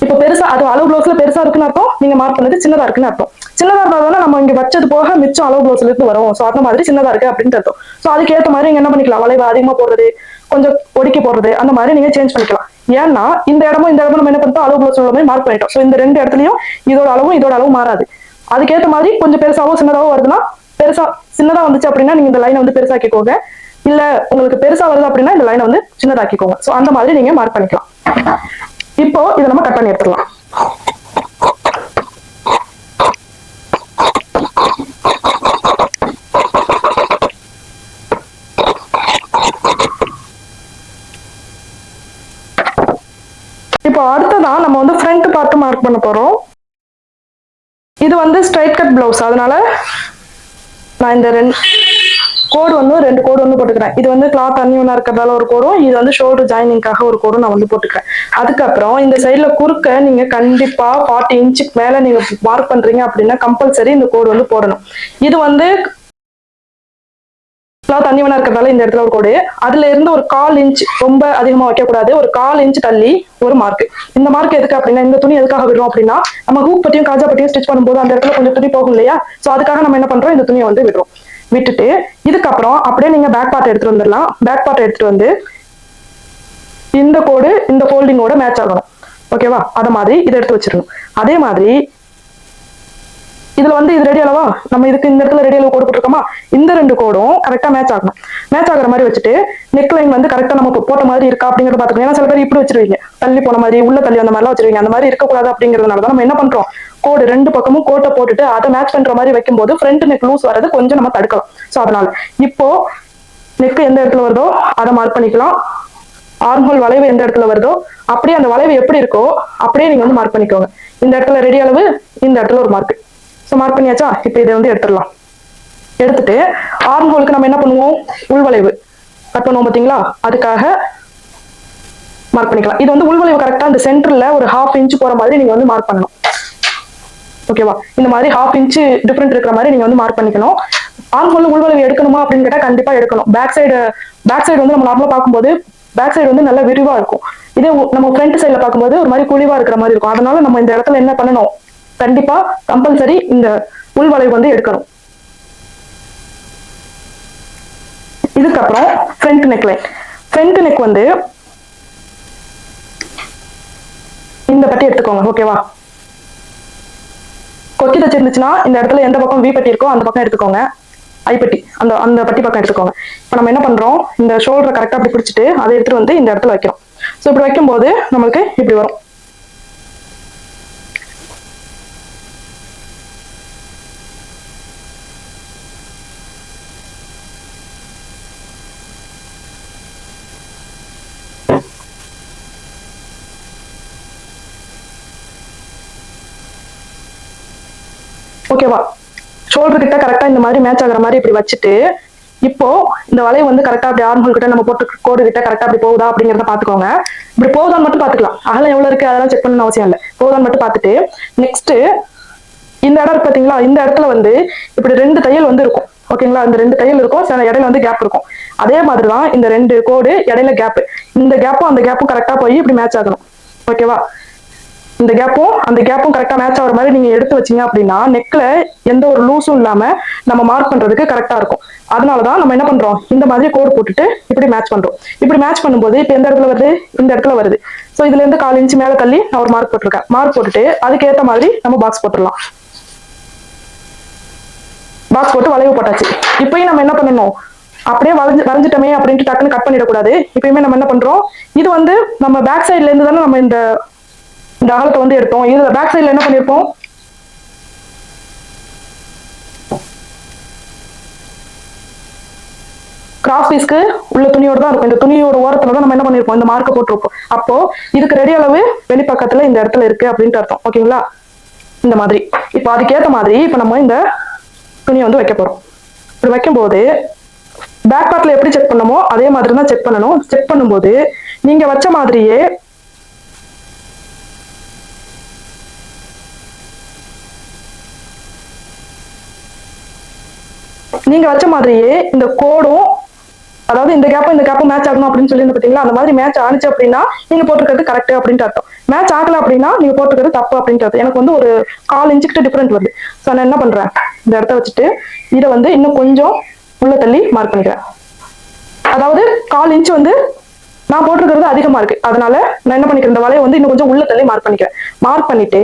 இப்ப பெருசா அது அளவு ப்ளவுஸ்ல பெருசா இருக்குன்னு அர்த்தம், நீங்க மார்க் பண்ணது சின்னதா இருக்குன்னு அர்த்தம். சின்னதா இருந்தாலும் நம்ம இங்க வச்சது போக மிச்சம் அளவு ப்ளவுஸ்ல இருந்து வரும். ஸோ அந்த மாதிரி சின்னதா இருக்கு அப்படின்ட்டு அர்த்தம். ஸோ அதுக்கு ஏற்ற மாதிரி நீங்க என்ன பண்ணிக்கலாம், வளைவு அதிகமா போடுறது கொஞ்சம் ஒடுக்கி போடுறது அந்த மாதிரி நீங்க சேஞ்ச் பண்ணிக்கலாம். ஏன்னா இந்த இடமும் நம்ம என்ன பண்ணிட்டோம், அளவு ப்ளவுஸ் மாதிரி மார்க் பண்ணிட்டோம். ஸோ இந்த 2 இடத்துலயும் இதோட அளவும் மாறாது. அதுக்கேற்ற மாதிரி கொஞ்சம் பெருசாவோ சின்னதாவோ வருதுன்னா சின்னதா வந்துச்சு அப்படின்னா நீங்க இந்த லைனை வந்து பெருசாக்கிக்கோங்க. இல்ல உங்களுக்கு பெருசா வருது அப்படின்னா இந்த லைனை வந்து சின்னதாக்கிக்கோங்க. ஸோ அந்த மாதிரி நீங்க மார்க் பண்ணிக்கலாம். இப்போ இதை நம்ம கட் பண்ணி எடுத்துக்கலாம். இப்போ அடுத்ததான் நம்ம வந்து ஃப்ரண்ட் பார்ட் மார்க் பண்ண போறோம். இது வந்து ஸ்ட்ரைட் கட் பிளவுஸ், அதனால நான் இந்த 2 கோடு வந்து போட்டுக்கிறேன். இது வந்து கிளாத் அன்னியூனா இருக்கிறதால ஒரு கோடும், இது வந்து ஷோல்டர் ஜாயினிங்காக ஒரு கோடும் நான் வந்து போட்டுக்கிறேன். அதுக்கப்புறம் இந்த சைட்ல குறுக்க நீங்க கண்டிப்பா 40 இன்ச்சுக்கு மேல நீங்க மார்க் பண்றீங்க அப்படின்னா கம்பல்சரி இந்த கோடு வந்து போடணும். இது வந்து கிளாத் அன்னியூனா இருக்கிறதால இந்த இடத்துல ஒரு கோடு, அதுல இருந்து ஒரு 1/4 இன்ச் ரொம்ப அதிகமா வைக்கக்கூடாது, ஒரு 1/4 இன்ச் தள்ளி ஒரு மார்க். இந்த மார்க் எதுக்கு அப்படின்னா, இந்த துணி எதுக்காக விடுறோம் அப்படின்னா நம்ம ஹூக் பட்டியும் காஜா பட்டியும் ஸ்டிச் பண்ணும்போது அந்த இடத்துல கொஞ்சம் துணி போகும் இல்லையா. சோ அதுக்காக நம்ம என்ன பண்றோம், இந்த துணியை வந்து விடுறோம். விட்டுட்டு இதுக்கப்புறம் அப்படியே நீங்க பேக் பார்ட் எடுத்துட்டு வந்துடலாம். பேக் பார்ட் எடுத்துட்டு வந்து இந்த கோடு இந்த ஃபோல்டிங்கோட மேட்ச் ஆகணும். ஓகேவா? அத மாதிரி இதை எடுத்து வச்சிடணும். அதே மாதிரி இதுல வந்து இது ரெடி அளவா, நம்ம இதுக்கு இந்த இடத்துல ரெடி அளவு கோடு போட்டிருக்கோமா, இந்த ரெண்டு கோடும் கரெக்டா மேட்ச் ஆகணும். மேட்ச் ஆகிற மாதிரி வச்சுட்டு நெக் லைன் வந்து கரெக்டா நம்ம போட்ட மாதிரி இருக்கா அப்படிங்கறத பாத்துக்கணும். ஏன்னா சில பேர் இப்படி வச்சிருவீங்க, தள்ளி போன மாதிரி, உள்ள தள்ளி அந்த மாதிரிலாம் வச்சிருவீங்க. அந்த மாதிரி இருக்கக்கூடாது அப்படிங்கிறதுனாலதான் நம்ம என்ன பண்றோம், கோடு ரெண்டு பக்கமும் கோட்டை போட்டுட்டு அதை மேட்ச் பண்ற மாதிரி வைக்கும்போது ஃப்ரண்ட் நெக் லூஸ் வரது கொஞ்சம் நம்ம தடுக்கலாம். சோ அதனால இப்போ நெக் எந்த இடத்துல வருதோ அதை மார்க் பண்ணிக்கலாம். ஆர்ம்ஹோல் வளைவு எந்த இடத்துல வருதோ அப்படியே அந்த வளைவு எப்படி இருக்கோ அப்படியே நீங்க வந்து மார்க் பண்ணிக்கோங்க. இந்த இடத்துல ரெடி அளவு, இந்த இடத்துல ஒரு மார்க். ஸோ மார்க் பண்ணியாச்சா? இப்போ இதை வந்து எடுத்துடலாம். எடுத்துட்டு ஆர்ம்ஹோலுக்கு நம்ம என்ன பண்ணுவோம், உள்வளைவு கட் பண்ணுவோம் பார்த்தீங்களா, அதுக்காக மார்க் பண்ணிக்கலாம். இது வந்து உள்வளைவு கரெக்டா அந்த சென்டர்ல ஒரு 1/2 இன்ச் போற மாதிரி நீங்க வந்து மார்க் பண்ணணும். ஓகேவா? இந்த மாதிரி 1/2 இன்ச் டிஃபரெண்ட் இருக்கிற மாதிரி நீங்க வந்து மார்க் பண்ணிக்கணும். ஆர்ம்ஹோல் உள்வளைவு எடுக்கணுமா அப்படின்னு கேட்டா கண்டிப்பா எடுக்கணும். பேக் சைடு வந்து நம்ம நார்மலா பார்க்கும்போது பேக் சைடு வந்து நல்லா விரிவா இருக்கும். இதே நம்ம ஃப்ரண்ட் சைட்ல பார்க்கும்போது ஒரு மாதிரி குழிவா இருக்கிற மாதிரி இருக்கும். அதனால நம்ம இந்த இடத்துல என்ன பண்ணணும், கண்டிப்பா கம்பல்சரி இந்த உள்வளைவு வந்து எடுக்கணும். இதுக்கப்புறம் front neck line. Front neck வந்து இந்த பட்டி எடுத்துக்கோங்க. ஓகேவா? கொக்கி தச்சிருந்துச்சுன்னா இந்த இடத்துல எந்த பக்கம் வி பட்டி இருக்கோ அந்த பக்கம் எடுத்துக்கோங்க. ஐப்பட்டி அந்த அந்த பட்டி பக்கம் எடுத்துக்கோங்க. இப்போ நம்ம என்ன பண்றோம், இந்த ஷோல்டரை கரெக்டா அப்படி பிடிச்சிட்டு அதை எடுத்துட்டு வந்து இந்த இடத்துல வைக்கிறோம். ஸோ இப்படி வைக்கும்போது நம்மளுக்கு இப்படி வரும். ஓகேவா? ஷோல்டர் கிட்ட கரெக்டா இந்த மாதிரி மேட்ச் ஆகிற மாதிரி இப்படி வச்சுட்டு இப்போ இந்த வளைவு வந்து கரெக்டா அப்படி ஆர்ம்ஹோல் கிட்ட நம்ம போட்டு கோடு கிட்ட கரெக்டா அப்படி போகுதா அப்படிங்கறத பாத்துக்கோங்க. இப்படி போகுதான்னு மட்டும் பாத்துக்கலாம். அகலம் எவ்வளவு இருக்கு அதெல்லாம் செக் பண்ணணும் அவசியம் இல்லை. போகுதான்னு மட்டும் பார்த்துட்டு நெக்ஸ்ட் இந்த இடம் இருக்கு பாத்தீங்களா, இந்த இடத்துல வந்து இப்படி 2 தையல் வந்து இருக்கும். ஓகேங்களா? இந்த 2 தையல் இருக்கும், சில இடையில வந்து கேப் இருக்கும். அதே மாதிரிதான் இந்த 2 கோடு இடையில கேப், இந்த கேப்பும் அந்த கேப்பும் கரெக்டா போய் இப்படி மேட்ச் ஆகணும். ஓகேவா? இந்த கேப்பும் அந்த கேப்பும் கரெக்டா மேட்ச் ஆகிற மாதிரி நீங்க எடுத்து வச்சீங்க அப்படின்னா நெக்ல எந்த ஒரு லூஸும் இல்லாம நம்ம மார்க் பண்றதுக்கு கரெக்டா இருக்கும். அதனாலதான் நம்ம என்ன பண்றோம், இந்த மாதிரி கோடு போட்டுட்டு இப்படி மேட்ச் பண்றோம். இப்படி மேட்ச் பண்ணும்போது இப்ப எந்த இடத்துல வருது, இந்த இடத்துல வருது. சோ இதுல இருந்து 1/4 இன்ச் மேல தள்ளி நான் ஒரு மார்க் போட்டிருக்கேன். மார்க் போட்டுட்டு அதுக்கு ஏத்த மாதிரி நம்ம பாக்ஸ் போட்டுடலாம். பாக்ஸ் போட்டு வளைவு போட்டாச்சு. இப்பயும் நம்ம என்ன பண்ணணும், அப்படியே வரைஞ்சிட்டோமே அப்படின்ட்டு டக்குன்னு கட் பண்ணிடக்கூடாது. இப்பயுமே நம்ம என்ன பண்றோம், இது வந்து நம்ம பேக் சைட்ல இருந்து தானே நம்ம இந்த அகலத்தை வந்து எடுத்தோம். இதுல பேக் சைட்ல என்ன பண்ணிருப்போம், கிராஸ் பீஸ்க்கு உள்ள துணியோட தான் இருக்கும். இந்த துணியோட ஓரத்துல தான் நம்ம என்ன பண்ணிருப்போம், இந்த மார்க்கை போட்டிருப்போம். அப்போ இதுக்கு ரெடி அளவு வெளிப்பக்கத்துல இந்த இடத்துல இருக்கு அப்படின்ட்டு அர்த்தம். ஓகேங்களா? இந்த மாதிரி இப்போ அதுக்கேற்ற மாதிரி இப்ப நம்ம இந்த துணியை வந்து வைக்க போறோம். இப்படி வைக்கும் போது பேக் பார்ட்ல எப்படி செக் பண்ணமோ அதே மாதிரி தான் செக் பண்ணணும். செக் பண்ணும்போது நீங்க வச்ச மாதிரியே இந்த கோடும், அதாவது இந்த கேப்பும் மேட்ச் ஆகணும் அப்படின்னு சொல்லி பாத்தீங்களா, அந்த மாதிரி மேட்ச் ஆனிச்சு அப்படின்னா நீங்க போட்டுக்கிறது கரெக்ட் அப்படின்ட்டு அர்த்தம். மேட்ச் ஆகல அப்படின்னா நீங்க போட்டுக்கிறது தப்பு அப்படின்ட்டு அர்த்தம். எனக்கு வந்து ஒரு 1/4 இன்ச்சு கிட்ட டிஃபரெண்ட் வருது. ஸோ நான் என்ன பண்றேன், இந்த இடத்த வச்சுட்டு இதை வந்து இன்னும் கொஞ்சம் உள்ள தள்ளி மார்க் பண்ணிக்கிறேன். அதாவது 1/4 இன்ச் வந்து நான் போட்டிருக்கிறது அதிகமா இருக்கு. அதனால நான் என்ன பண்ணிக்கிறேன், இந்த வலையை வந்து இன்னும் கொஞ்சம் உள்ள தள்ளி மார்க் பண்ணிக்கிறேன். மார்க் பண்ணிட்டு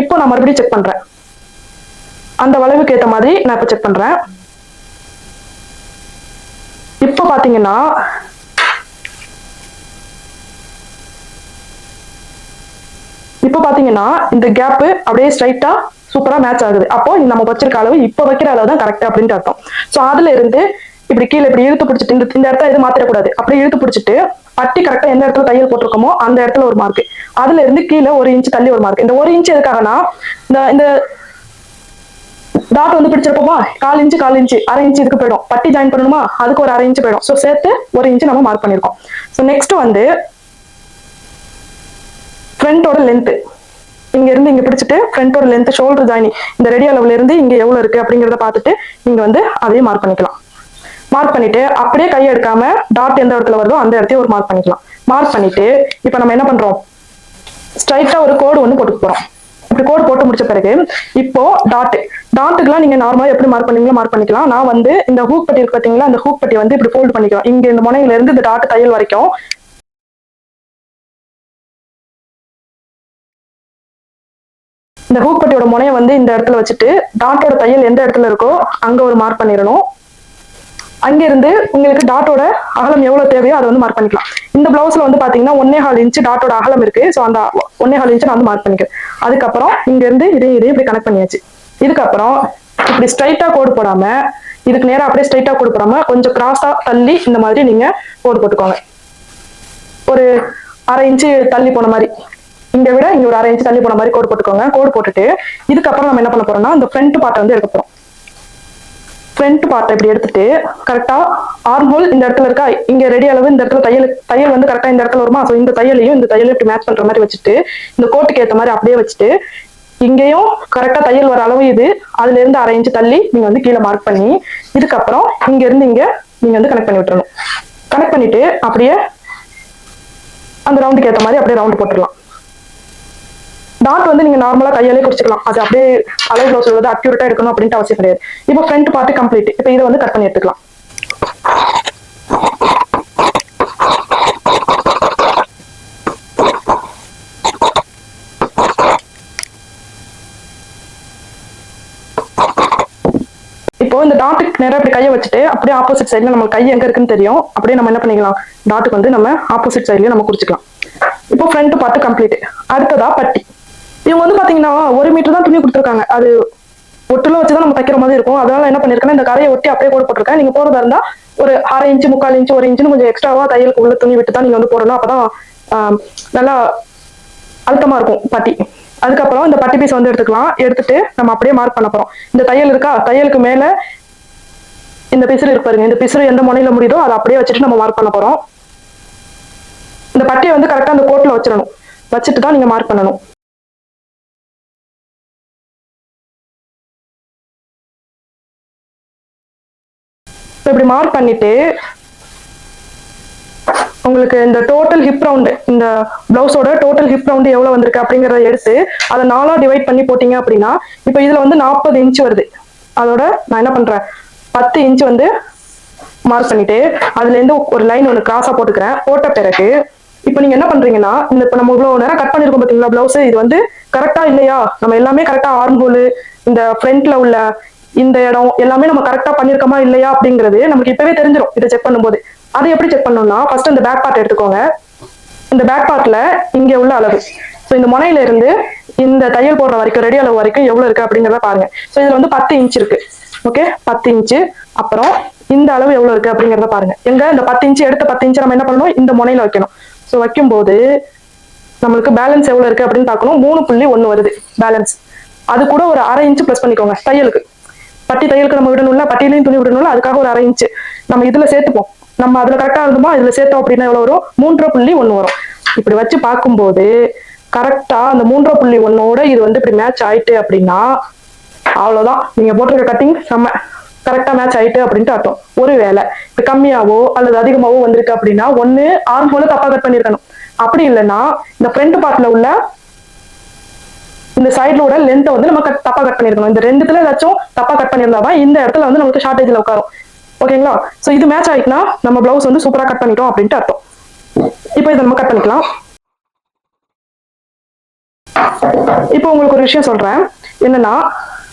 இப்போ நான் மறுபடியும் செக் பண்றேன். அந்த வளைவுக்கு ஏற்ற மாதிரி நான் இப்ப செக் பண்றேன். இப்ப பாத்தீங்கன்னா இந்த கேப் அப்படியே ஸ்ட்ரைட்டா சூப்பரா மேட்ச் ஆகுது. அப்போ நம்ம வச்சிருக்க அளவு இப்ப வைக்கிற அளவு தான் கரெக்ட் அப்படின்ட்டு அர்த்தம். சோ அதுல இருந்து இப்படி கீழே இப்படி இழுத்து பிடிச்சிட்டு இந்த இடத்த எதுவும் மாத்திரக்கூடாது. அப்படி இழுத்து பிடிச்சிட்டு பட்டி கரெக்டா எந்த இடத்துல தையல் போட்டிருக்கோமோ அந்த இடத்துல ஒரு மார்க், அதுல இருந்து கீழே 1 இன்ச் தள்ளி ஒரு மார்க். இந்த 1 இன்ச் எதுக்காகனா இந்த டாட் வந்து பிடிச்சிருப்போமா, 1/4 இன்ச் 1/2 இன்ச் இதுக்கு போயிடும். பட்டி ஜாயின் பண்ணணுமா, அதுக்கு ஒரு 1/2 இன்ச் போயிடும். ஸோ சேர்த்து 1 இன்ச் நம்ம மார்க் பண்ணிருக்கோம். ஸோ நெக்ஸ்ட் வந்து ஃப்ரண்டோட லென்த், இங்க இருந்து இங்க பிடிச்சிட்டு ஃப்ரண்டோட லென்த், ஷோல்டர் ஜாயினிங் இந்த ரெடி அளவுல இருந்து இங்க எவ்வளவு இருக்கு அப்படிங்கறத பார்த்துட்டு நீங்க வந்து அதையும் மார்க் பண்ணிக்கலாம். மார்க் பண்ணிட்டு அப்படியே கை எடுக்காம டாட் எந்த இடத்துல வருதோ அந்த இடத்தையும் ஒரு மார்க் பண்ணிக்கலாம். மார்க் பண்ணிட்டு இப்ப நம்ம என்ன பண்றோம், ஸ்ட்ரைட்டா ஒரு கோடு ஒன்று போட்டு போறோம். இப்படி கோடு போட்டு முடிச்ச பிறகு இப்போ டாட்டுக்குலாம் நீங்க நார்மலா எப்படி மார்க் பண்ணீங்களோ மார்க் பண்ணிக்கலாம். நான் வந்து இந்த ஹூக் பட்டி இருக்கு பாத்தீங்களா, அந்த ஹூக் பட்டி வந்து இப்படி ஃபோல்ட் பண்ணிக்கலாம். இங்க இந்த முனையில இருந்து இந்த டாட் தையல் வரைக்கும் இந்த ஹூக் பட்டியோட முனையை வந்து இந்த இடத்துல வச்சுட்டு டாட்டோட தையல் எந்த இடத்துல இருக்கோ அங்க ஒரு மார்க் பண்ணிடணும். அங்கிருந்து உங்களுக்கு டாட்டோட அகலம் எவ்வளவு தேவையோ அதை வந்து மார்க் பண்ணிக்கலாம். இந்த பிளவுஸ்ல வந்து பாத்தீங்கன்னா 1.25 இன்ச் டாட்டோட அகலம் இருக்கு. ஸோ அந்த 1.25 இன்ச் நான் வந்து மார்க் பண்ணிக்கிறேன். அதுக்கப்புறம் இங்க இருந்து இதையும் இப்படி கனெக்ட் பண்ணியாச்சு. இதுக்கப்புறம் இப்படி ஸ்ட்ரைட்டா கோடு போடாம இதுக்கு நேரம் அப்படியே ஸ்ட்ரைட்டா கோடு போடாம கொஞ்சம் கிராஸா தள்ளி இந்த மாதிரி நீங்க கோடு போட்டுக்கோங்க. ஒரு 1/2 இன்ச்சு தள்ளி போன மாதிரி, இங்க விட இங்க ஒரு 1/2 இன்ச்சு தள்ளி போன மாதிரி கோடு போட்டுக்கோங்க. கோடு போட்டுட்டு இதுக்கப்புறம் நம்ம என்ன பண்ண போறோம்னா இந்த ஃப்ரண்ட் பார்ட்டை வந்து எடுக்க போறோம். ஃப்ரண்ட் பார்ட்டை இப்படி எடுத்துட்டு கரெக்டா ஆர்ம் ஹோல் இந்த இடத்துல இருக்கா, இங்க ரெடி அளவு இந்த இடத்துல தையல் வந்து கரெக்டா இந்த இடத்துல வருமா. ஸோ இந்த தையலையும் இந்த தையலையும் இப்படி மேட்ச் பண்ற மாதிரி வச்சுட்டு இந்த கோட்டுக்கு ஏற்ற மாதிரி அப்படியே வச்சுட்டு இங்கேயும் கரெக்டா தையல் வர அளவு இது, அதுல இருந்து 1/2 இன்ச்சு தள்ளி நீங்க வந்து கீழே மார்க் பண்ணி இதுக்கப்புறம் இங்க இருந்து இங்க நீங்க வந்து கனெக்ட் பண்ணி விட்டுறணும். கனெக்ட் பண்ணிட்டு அப்படியே அந்த ரவுண்டுக்கு ஏற்ற மாதிரி அப்படியே ரவுண்ட் போட்டுடலாம். டாட் வந்து நீங்க நார்மலா கையாலே குறிச்சிக்கலாம். அது அப்படியே அளவு ப்ளவுஸ் வந்து அக்யூரேட்டா எடுக்கணும் அப்படின்ட்டு அவசியம் கிடையாது. இப்போ ஃப்ரண்ட் பார்ட் கம்ப்ளீட். இப்போ இதை வந்து கட் பண்ணி எடுத்துக்கலாம். இப்போ இந்த டாட்டுக்கு நேரம் இப்படி கையை வச்சுட்டு அப்படியே ஆப்போசிட் சைட்ல நம்ம கை எங்க இருக்குன்னு தெரியும். அப்படியே நம்ம என்ன பண்ணிக்கலாம், டாட்டுக்கு வந்து நம்ம ஆப்போசிட் சைட்லயே நம்ம குறிச்சிக்கலாம். இப்போ ஃப்ரண்ட் பார்ட் கம்ப்ளீட். அடுத்ததா பட்டி. இவங்க வந்து பாத்தீங்கன்னா 1 மீட்டர் தான் துணி கொடுத்துருக்காங்க. அது ஒட்டுல வச்சுதான் நம்ம தைக்கிற மாதிரி இருக்கும். அதனால என்ன பண்ணிருக்கேன்னா இந்த கரையை ஒட்டி அப்படியே கோடு போட்டிருக்கேன். நீங்க போறதா இருந்தா ஒரு 1/2 இன்ச்சு 3/4 இன்ச்சு 1 இன்ச்சுன்னு கொஞ்சம் எக்ஸ்ட்ராவா தையலுக்கு உள்ள துணி விட்டு தான் நீங்க வந்து போடணும். அப்பதான் நல்லா அழுத்தமா இருக்கும் பட்டி. அதுக்கப்புறம் இந்த பட்டி பீஸ் வந்து எடுத்துக்கலாம். எடுத்துட்டு நம்ம அப்படியே மார்க் பண்ண போறோம். இந்த தையல் இருக்கா, தையலுக்கு மேல இந்த பிசுறு இருக்கு பாருங்க. இந்த பிசுறு எந்த முனையில முடியுதோ அதை அப்படியே வச்சுட்டு நம்ம மார்க் பண்ண போறோம். இந்த பட்டியை வந்து கரெக்டா அந்த கோட்ல வச்சிடணும். வச்சுட்டு தான் நீங்க மார்க் பண்ணணும். இப்படி மார்க் பண்ணிட்டு உங்களுக்கு இந்த டோட்டல் ஹிப் ரவுண்டு, இந்த பிளவுஸோட டோட்டல் ஹிப் ரவுண்டு எவ்வளவு வந்திருக்கு அப்படிங்கறத எடுத்து அதை 4ஆ டிவைட் பண்ணி போட்டீங்க அப்படின்னா இப்போ இதுல வந்து 40 இன்ச் வருது. அதோட நான் என்ன பண்றேன், 10 இன்ச் வந்து மார்க் பண்ணிட்டு அதுல இருந்து ஒரு லைன் ஒன்று கிராஸா போட்டுக்கிறேன். போட்ட பிறகு இப்போ நீங்க என்ன பண்றீங்கன்னா இந்த இப்போ நம்ம இவ்வளவு நேரம் கட் பண்ணிருக்கோம் பாத்தீங்களா பிளவுஸ், இது வந்து கரெக்டா இல்லையா, நம்ம எல்லாமே கரெக்டா ஆர்ம் ஹோல் இந்த ஃப்ரண்ட்ல உள்ள இந்த இடம் எல்லாமே நம்ம கரெக்டா பண்ணிருக்கோமா இல்லையா அப்படிங்கிறது நமக்கு இப்பவே தெரிஞ்சிடும் இதை செக் பண்ணும்போது. அதை எப்படி செக் பண்ணணும்னா ஃபர்ஸ்ட் இந்த பேக் பார்ட் எடுத்துக்கோங்க. இந்த பேக் பார்ட்ல இங்க உள்ள அளவு, ஸோ இந்த முனையில இருந்து இந்த தையல் போடுற வரைக்கும் ரெடி அளவு வரைக்கும் எவ்வளவு இருக்கு அப்படிங்கிறத பாருங்க. ஸோ இதுல வந்து 10 இன்ச் இருக்கு. Okay, 10 inch. அப்புறம் இந்த அளவு எவ்வளவு இருக்கு அப்படிங்கிறத பாருங்க. எங்க இந்த 10 இன்ச்சு எடுத்த 10 இன்ச்சு நம்ம என்ன பண்ணணும், இந்த முனையில வைக்கணும். ஸோ வைக்கும்போது நம்மளுக்கு பேலன்ஸ் எவ்வளவு இருக்கு அப்படின்னு பார்க்கணும். 3.1 வருது பேலன்ஸ். அது கூட ஒரு 1/2 இன்ச்சு பிளஸ் பண்ணிக்கோங்க தையலுக்கு. பட்டி தையலுக்கு நம்ம விடணும்ல, பட்டியிலையும் துணி விடணும்ல, அதுக்காக ஒரு 1/2 இன்ச்சு நம்ம இதுல சேர்த்துப்போம். நம்ம அதுல கரெக்டா இருந்தோமா, இதுல சேர்த்தோம் அப்படின்னா எவ்வளவு வரும், 3.1 வரும். இப்படி வச்சு பார்க்கும்போது கரெக்டா அந்த 3.1ஓட இது வந்து இப்படி மேட்ச் ஆயிட்டு அப்படின்னா அவ்வளவுதான், நீங்க போட்டிருக்க கட்டிங் செம்ம கரெக்டா மேட்ச் ஆயிட்டு அப்படின்ட்டு அர்த்தம். ஒருவேளை இப்ப கம்மியாவோ அல்லது அதிகமாவோ வந்திருக்கு அப்படின்னா ஒண்ணு ஆர்ம் ஹோல தப்பா கட் பண்ணிருக்கணும். அப்படி இல்லைன்னா இந்த ஃப்ரண்ட் பார்ட்ல உள்ள இந்த சைட்லோட லென்த்தை வந்து நம்ம தப்பா கட் பண்ணிருக்கணும். இந்த ரெண்டுத்துல ஏதாச்சும் தப்பா கட் பண்ணியிருந்தாதான் இந்த இடத்துல வந்து நமக்கு ஷார்டேஜ்ல உட்காரும். ஓகேங்களா, சோ இது மேட்ச் ஆயிட்டுனா நம்ம பிளவுஸ் வந்து சூப்பரா கட் பண்ணிட்டோம் அப்படின்ட்டு அர்த்தம். இப்போ இதை நம்ம கட் பண்ணிக்கலாம். இப்போ உங்களுக்கு ஒரு விஷயம் சொல்றேன் என்னன்னா,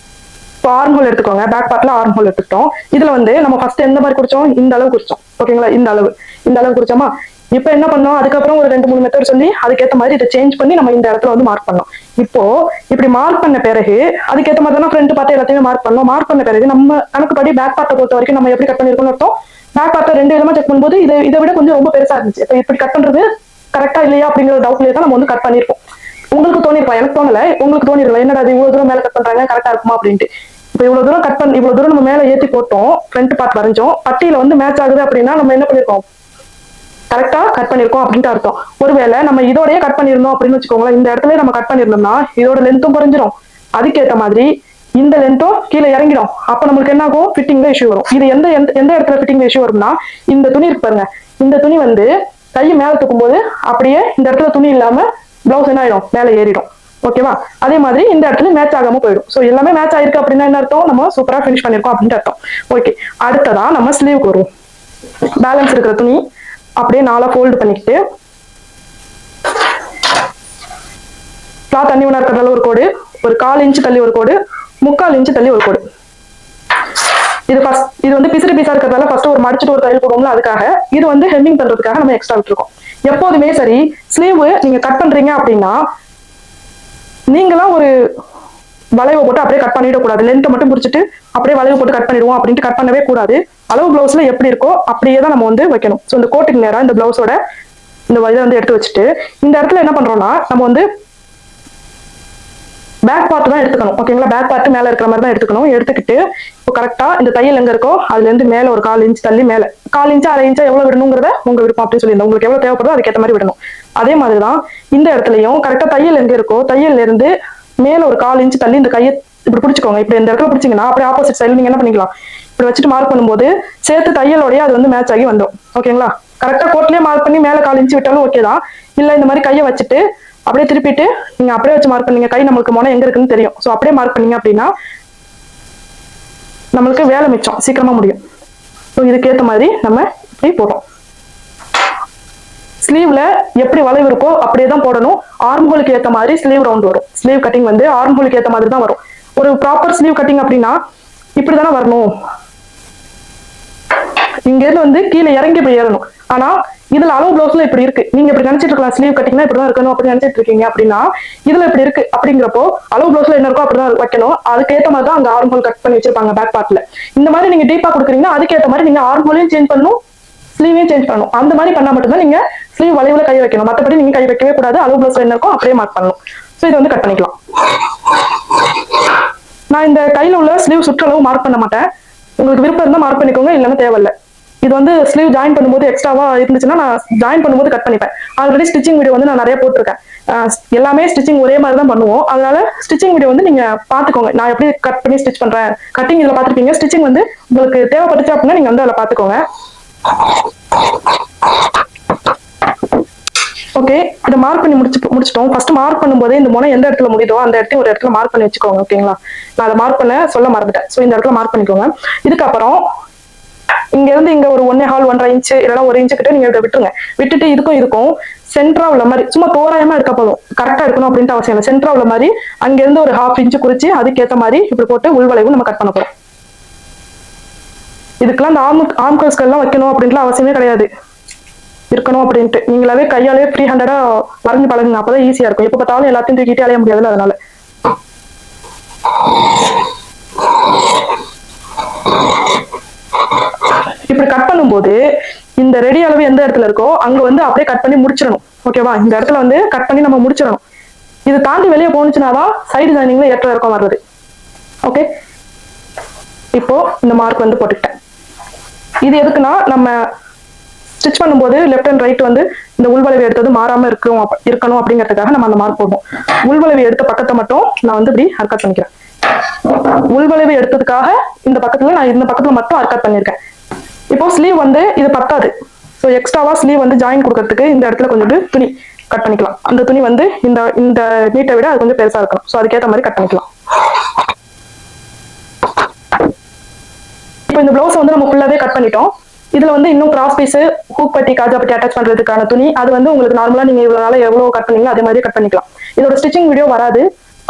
இப்போ ஆர்ம் ஹோல் எடுத்துக்கோங்க. பேக் பார்ட்ல ஆர்ம் ஹோல் எடுத்துக்கிட்டோம். இதுல வந்து நம்ம ஃபர்ஸ்ட் எந்த மாதிரி குறிச்சோம், இந்த அளவு குறிச்சோம். ஓகேங்களா, இந்த அளவு குறிச்சோமா. இப்போ என்ன பண்ணோம், அதுக்கப்புறம் ஒரு 2-3 மெத்தட் சொல்லி அதுக்கேற்ற மாதிரி இதை சேஞ்ச் பண்ணி நம்ம இந்த இடத்துல வந்து மார்க் பண்ணோம். இப்போ இப்படி மார்க் பண்ண பிறகு அதுக்கேற்ற மாதிரி தான் ஃப்ரண்ட் பார்ட் எல்லாத்தையுமே மார்க் பண்ணோம். மார்க் பண்ண பிறகு நம்ம கணக்குப்படி பேக் பார்ட்டை பொறுத்த வரைக்கும் நம்ம எப்படி கட் பண்ணிருக்கோம்னு அர்த்தம். பேக் பார்ட்டை 2 விதமா செக் பண்ணும்போது இதை விட கொஞ்சம் ரொம்ப பெருசா இருந்துச்சு. இப்போ இப்படி கட் பண்றது கரெக்டா இல்லையா அப்படிங்கிற டவுட்லயே தான் நம்ம வந்து கட் பண்ணிருப்போம். உங்களுக்கு தோணிருப்பா, எனக்கு தோணல, உங்களுக்கு தோணிருக்கலாம் என்னடா அது இவ்வளவு தூரம் மேல கட் பண்றாங்க கரெக்டா இருக்குமா அப்படின்ட்டு. இப்போ இவ்வளவு தூரம் நம்ம மேல ஏத்தி போட்டோம், ஃப்ரண்ட் பார்ட் வரைஞ்சோம், பட்டியில வந்து மேட்ச் ஆகுது அப்படின்னா நம்ம என்ன பண்ணிருக்கோம், கரெக்டா கட் பண்ணிருக்கோம் அப்படின்ட்டு அர்த்தம். ஒருவேளை நம்ம இதோடய கட் பண்ணிருந்தோம் அப்படின்னு வச்சுக்கோங்களேன், இந்த இடத்துல நம்ம கட் பண்ணிருந்தோம்னா இதோட லென்த்தும் குறைஞ்சிரும், அதுக்கேற்ற மாதிரி இந்த லென்த்தும் கீழே இறங்கிடும். அப்ப நம்மளுக்கு என்ன ஆகும், ஃபிட்டிங்ல இஷ்யூ வரும். இது எந்த இடத்துல ஃபிட்டிங்ல இஷ்யூ வரும்னா, இந்த துணி இருக்கு பாருங்க, இந்த துணி வந்து கையை மேல தூக்கும் போது அப்படியே இந்த இடத்துல துணி இல்லாம பிளவுஸ் என்ன ஆயிடும், மேல ஏறிடும். ஓகேவா, அதே மாதிரி இந்த இடத்துல மேட்ச் ஆகாம போயிடும். ஸோ எல்லாமே மேட்ச் ஆயிருக்கு அப்படின்னா என்ன அர்த்தம், நம்ம சூப்பரா ஃபினிஷ் பண்ணிருக்கோம் அப்படின்ட்டு அர்த்தம். ஓகே, அடுத்ததா நம்ம ஸ்லீவுக்கு வருவோம். பேலன்ஸ் இருக்கிற துணி அப்படியே 4ஆ ஃபோல்டு பண்ணிக்கிட்டு கிளாத் தண்ணி ஒன்றா இருக்கிறதால ஒரு கோடு, ஒரு 1/4 இன்ச் தள்ளி ஒரு கோடு, 3/4 இன்ச் தள்ளி ஒரு கோடு. இது வந்து பிசிறு பீஸா இருக்கிறதால ஃபர்ஸ்ட் ஒரு மடிச்சுட்டு ஒரு தையல் போடுவோம்ல, அதுக்காக. இது வந்து ஹெம்மிங் பண்றதுக்காக நம்ம எக்ஸ்ட்ரா விட்டுருக்கோம். எப்போதுமே சரி, ஸ்லீவ் நீங்க கட் பண்றீங்க அப்படின்னா நீங்களாம் ஒரு வளைவு போட்டு அப்படியே கட் பண்ணிடக்கூடாது. லென்த்தை மட்டும் பிடிச்சிட்டு அப்படியே வளைவு போட்டு கட் பண்ணிடுவோம் அப்படின்ட்டு கட் பண்ணவே கூடாது. அளவு பிளவுஸ்ல எப்படி இருக்கோ அப்படியே தான் நம்ம வந்து வைக்கணும். ஸோ இந்த கோட்டுக்கு நேரம் இந்த பிளவுஸோட இந்த இதை வந்து எடுத்து வச்சுட்டு இந்த இடத்துல என்ன பண்றோம்னா நம்ம வந்து பேக் பார்ட் தான் எடுத்துக்கணும். ஓகேங்களா, பேக் பார்ட் மேல இருக்கிற மாதிரி தான் எடுத்துக்கணும். எடுத்துக்கிட்டு இப்போ கரெக்டா இந்த தையல் எங்க இருக்கோ அதுல இருந்து மேல ஒரு 1/4 இன்ச் தள்ளி மேல 1/4 இன்ச்சா 1/2 இன்ச்சா எவ்வளவு விடணுங்கிறத உங்க விருப்பம் அப்படின்னு சொல்லியிருந்தோம். உங்களுக்கு எவ்வளவு தேவைப்படுதோ அதுக்கேற்ற மாதிரி விடணும். அதே மாதிரிதான் இந்த இடத்துலயும் கரெக்டா தையல் எங்க இருக்கோ தையல்ல இருந்து மேல ஒரு 1/4 இன்ச் தள்ளி இந்த கையை இப்படி பிடிச்சிக்கோங்க. இப்படி இந்த இடத்துல பிடிச்சிங்கன்னா அப்படியே ஆப்போசிட் சைடு நீங்க என்ன பண்ணிக்கலாம், இப்படி வச்சுட்டு மார்க் பண்ணும்போது சேர்த்து தையலோடய அது வந்து மேட்ச் ஆகி வந்துடும். ஓகேங்களா, கரெக்டா கோட்லயே மார்க் பண்ணி மேல 1/4 இன்ச் விட்டாலும் ஓகே தான். இல்ல இந்த மாதிரி கையை வச்சுட்டு அப்படியே திருப்பிட்டு நீங்க அப்படியே வச்சு மார்க் பண்ணீங்க, கை நம்மளுக்கு முனை எங்க இருக்குன்னு தெரியும். ஸோ அப்படியே மார்க் பண்ணீங்க அப்படின்னா நம்மளுக்கு வேலை மிச்சம், சீக்கிரமா முடியும். ஸோ இதுக்கேற்ற மாதிரி நம்ம இப்படி போடுறோம். ஸ்லீவ்ல எப்படி வளைவு இருக்கோ அப்படியே தான் போடணும். ஆர்ம்ஹோலுக்கு ஏற்ற மாதிரி ஸ்லீவ் ரவுண்ட் வரும். ஸ்லீவ் கட்டிங் வந்து ஆர்ம்ஹோலுக்கு ஏற்ற மாதிரி தான் வரும். ஒரு ப்ராப்பர் ஸ்லீவ் கட்டிங் அப்படின்னா இப்படிதானே வரணும். இங்க இருந்து வந்து கீழே இறங்கி போய் ஏறணும். ஆனா இதுல அளவு பிளவுஸ்ல இப்படி இருக்கு. நீங்க இப்படி நினைச்சிட்டு இருக்கலாம் ஸ்லீவ் கட்டிங்னா இப்படிதான் இருக்கணும் அப்படின்னு நினைச்சிட்டு இருக்கீங்க. அப்படின்னா இதுல இப்படி இருக்கு அப்படிங்கிறப்போ அளவு பிளவுஸ்ல என்ன இருக்கோ அப்படிதான் வைக்கணும். அதுக்கேற்ற மாதிரி தான் அங்க ஆர்ம் ஹோல் கட் பண்ணி வச்சிருப்பாங்க பேக் பார்ட்ல. இந்த மாதிரி நீங்க டீப்பா கொடுக்குறீங்கன்னா அதுக்கேற்ற மாதிரி நீங்க ஆர்ம் ஹோலையும் சேஞ்ச் பண்ணணும், ஸ்லீவையும் சேஞ்ச் பண்ணணும். அந்த மாதிரி பண்ணா மட்டும்தான் நீங்க ஸ்லீவ் வளைவுல கை வைக்கணும். மற்றபடி நீங்க கை வைக்கவே கூடாது. அளவு பிளவுஸ்ல என்ன இருக்கோ அப்படியே மார்க் பண்ணணும். ஸோ இதை வந்து கட் பண்ணிக்கலாம். நான் இந்த கையில உள்ள ஸ்லீவ் சுற்றளவு மார்க் பண்ண மாட்டேன். உங்களுக்கு விருப்பம் இருந்தால் மார்க் பண்ணிக்கோங்க, இல்லைன்னா தேவையில்லை. இது வந்து ஸ்லீவ் ஜாயின் பண்ணும்போது எக்ஸ்ட்ராவா இருந்துச்சுன்னா நான் ஜாயின் பண்ணும்போது கட் பண்ணிப்பேன். ஆல்ரெடி ஸ்டிச்சிங் வீடியோ வந்து நான் நிறைய போட்டிருக்கேன். எல்லாமே ஸ்டிச்சிங் ஒரே மாதிரி தான் பண்ணுவோம். அதனால ஸ்டிச்சிங் வீடியோ வந்து நீங்க பாத்துக்கோங்க. நான் எப்படி கட் பண்ணி ஸ்டிச் பண்றேன், கட்டிங் இதுல பாத்துருப்பீங்க. ஸ்டிச்சிங் வந்து உங்களுக்கு தேவைப்பட்டுச்சு அப்படின்னா நீங்க வந்து அதில் பாத்துக்கோங்க. ஓகே, இதை மார்க் பண்ணி முடிச்சிட்டோம். ஃபர்ஸ்ட் மார்க் பண்ணும்போதே இந்த முனை எந்த இடத்துல முடியுதோ அந்த இடத்தையும் ஒரு இடத்துல மார்க் பண்ணி வச்சுக்கோங்க. ஓகேங்களா, நான் அதை மார்க் பண்ண சொல்ல மறந்துட்டேன். ஸோ இந்த இடத்துல மார்க் பண்ணிக்கோங்க. இதுக்கப்புறம் இங்க இருந்து இங்க ஒரு 1.25 1/2 இன்ச் இல்லைன்னா 1 இன்ச்சு கிட்ட நீங்க விட்டுருங்க. விட்டுட்டு இதுக்கும் சென்டரா உள்ள மாதிரி சும்மா தோராயமா எடுக்க போதும். கரெக்டா இருக்கணும் அப்படின்ட்டு அவசியம் இல்லை. சென்டரா உள்ள மாதிரி அங்க இருந்து ஒரு 1/2 இன்ச் குறிச்சு அதுக்கேற்ற மாதிரி இப்படி போட்டு உள்வளைவு நம்ம கட் பண்ண போறோம். இதுக்கெல்லாம் இந்த ஆர்ம் கர்ஸ்கெல்லாம் வைக்கணும் அப்படின்ட்டுலாம் அவசியமே கிடையாது. இருக்கணும் அப்படின்ட்டு நீங்களாவே கையாலே ஃப்ரீ ஹேண்டடா வரைஞ்சு பழகுங்க. அப்பதான் ஈஸியா இருக்கும். எப்ப பார்த்தாலும் எல்லாத்தையும் தூக்கிட்டே அலைய முடியாதுல்ல, அதனால. இப்படி கட் பண்ணும்போது இந்த ரெடி அளவு எந்த இடத்துல இருக்கோ அங்க வந்து அப்படியே கட் பண்ணி முடிச்சிடணும். ஓகேவா, இந்த இடத்துல வந்து கட் பண்ணி நம்ம முடிச்சிடணும். இது தாண்டி வெளியே போனுச்சுனாதான் சைடு ஜாயினிங்ல ஏற்ற இறக்கம் வர்றது. ஓகே, இப்போ இந்த மார்க் வந்து போட்டுக்கிட்டேன். இது எதுக்குன்னா நம்ம ஸ்டிச் பண்ணும்போது லெஃப்ட் அண்ட் ரைட் வந்து இந்த உள்வளைவு எடுத்தது மாறாம இருக்கணும் அப்படிங்கிறதுக்காக நம்ம அந்த மார்க் போடுவோம். உள்வளைவு எடுத்த பக்கத்தை மட்டும் நான் வந்து இப்படி அர்க்கட் பண்ணிக்கிறேன். உள்வளைவு எடுத்ததுக்காக இந்த பக்கத்துல நான் இந்த பக்கத்துல மட்டும் அர்க்கட் பண்ணிருக்கேன். இப்போ ஸ்லீவ் வந்து இது பத்தாது. ஸோ எக்ஸ்ட்ராவா ஸ்லீவ் வந்து ஜாயின் கொடுக்கறதுக்கு இந்த இடத்துல கொஞ்சம் துணி கட் பண்ணிக்கலாம். அந்த துணி வந்து இந்த நீட்டை விட அது கொஞ்சம் பெருசா இருக்கணும். ஸோ அதுக்கேற்ற மாதிரி கட் பண்ணிக்கலாம். இப்போ இந்த பிளவுஸ் வந்து நம்ம ஃபுல்லாவே கட் பண்ணிட்டோம். இதுல வந்து இன்னும் கிராஸ் பீஸ், ஹூக் பட்டி, காஜா பட்டி அட்டாச் பண்றதுக்கான துணி அது வந்து உங்களுக்கு நார்மலா நீங்க இவ்வளவு நாள எவ்வளவு கட் பண்ணீங்க அதே மாதிரி கட் பண்ணிக்கலாம். இதோட ஸ்டிச்சிங் வீடியோ வராது.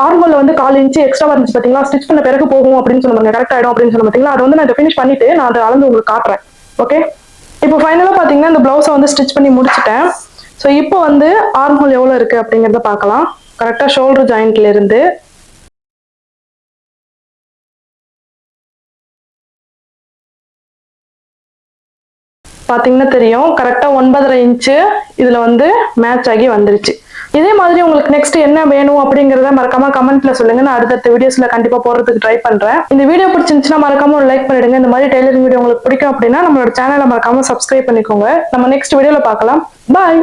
ஆர்மோல்ல வந்து 1/4 இன்ச் எக்ஸ்ட்ரா இருந்துச்சு பாத்தீங்களா, ஸ்டிச் பண்ண பிறகு போகும் அப்படின்னு சொன்னாங்க, கரெக்ட் ஆயிடும் அப்படின்னு சொன்ன பாத்தீங்களா. அதை வந்து நான் ஃபினிஷ் பண்ணிட்டு நான் அதை அளந்து உங்களுக்கு காட்டுறேன். ஓகே, இப்போ ஃபைனலா பாத்தீங்கன்னா இந்த பிளவுஸை வந்து ஸ்டிச் பண்ணி முடிச்சிட்டேன். ஸோ இப்போ வந்து ஆர்மோல் எவ்வளவு இருக்கு அப்படிங்கறத பார்க்கலாம். கரெக்டா ஷோல்டர் ஜாயிண்ட்ல இருந்து பாத்தீங்கன்னா தெரியும், கரெக்டா 9.5 இன்ச்சு இதுல வந்து மேட்ச் ஆகி வந்துருச்சு. இதே மாதிரி உங்களுக்கு நெக்ஸ்ட் என்ன வேணும் அப்படிங்கறத மறக்காம கமெண்ட்ல சொல்லுங்க. நான் அடுத்த வீடியோஸ்ல கண்டிப்பா போடுறதுக்கு ட்ரை பண்றேன். இந்த வீடியோ பிடிச்சிருந்துச்சுன்னா மறக்காம ஒரு லைக் பண்ணிடுங்க. இந்த மாதிரி டெய்லரிங் வீடியோ உங்களுக்கு பிடிக்கும் அப்படின்னா நம்மளோட சேனலை மறக்காம சப்ஸ்கிரைப் பண்ணிக்கோங்க. நம்ம நெக்ஸ்ட் வீடியோல பார்க்கலாம். பாய்.